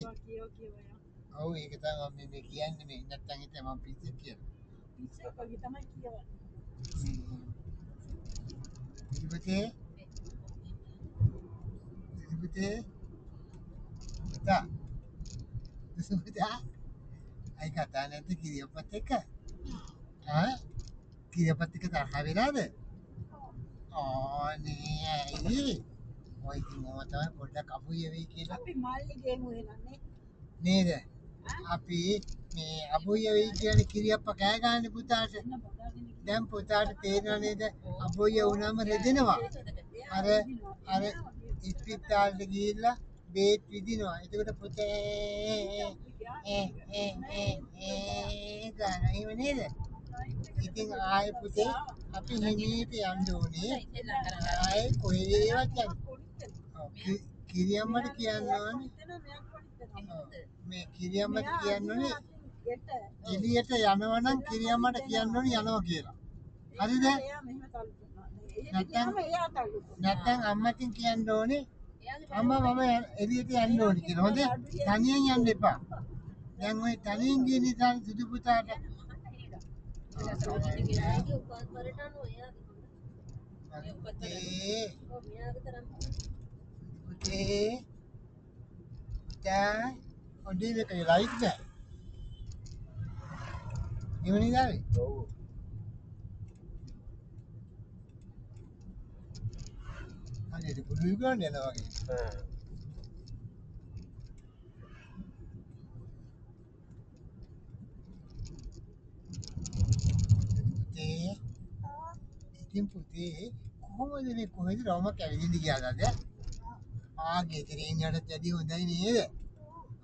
ඔව් ඒක තමයි මම මේ කියන්නේ මේ නැත්තම් හිතේ මම පිස්සෙක් කියලා. ඉතිපතේ ඉතිපතේ තා ඉතිපතේ අයි කතා නැද්ද කිරියපත් එක්ක? ආ කිරියපත් එක්ක තරහ වෙලාද? අනේ ඇයි? ඔය ඉතින් මම තමයි පොඩ්ඩක් අබුය වෙයි කියලා. අපි මල්ලි ගේමු එහෙනම් නේද? අපි මේ අබුය වෙයි කියන්නේ කිරියප්ප කෑ ගන්න පුතාට. දැන් පුතාට තේරෙනව නේද? අබුය වුණාම රෙදෙනවා. අර ඉස්පිරිතාලෙට ගිහිල්ලා බේත් විදිනවා. එතකොට පුතේ ගාන එහෙම නේද? ඉතින් ආයේ පුතේ අපි හිමීට යන්න ඕනේ. ආයේ කොහෙවත් යන්න. කිරියම්මට කියන්න ඕනේ. මේ කිරියම්මට කියන්න ඕනේ. එළියට යනවා නම් කිරියම්මට කියන්න ඕනේ යනවා කියලා. හරිද? නැත්නම් අම්මකින් කියන්න ඕනේ. අම්මා මම එළියට යන්න ඕනේ කියලා. හොඳේ. තනියෙන් යන්න එපා. දැන් ওই තනියෙන් ගිය නිසා සුදු පුතාට ඔඩේ එක ලයිට් නෑ. එවනේ දාවේ. ඔව්. අනේ ඒක බුලු ගන්න යනවා වගේ. පුතේ. ඉතින් පුතේ කොහොමද මේ කොහෙද රවමක් ඇවිදින්න ගියාද? ආ ගෙදරින් යටත් වැඩි හොඳයි නේද?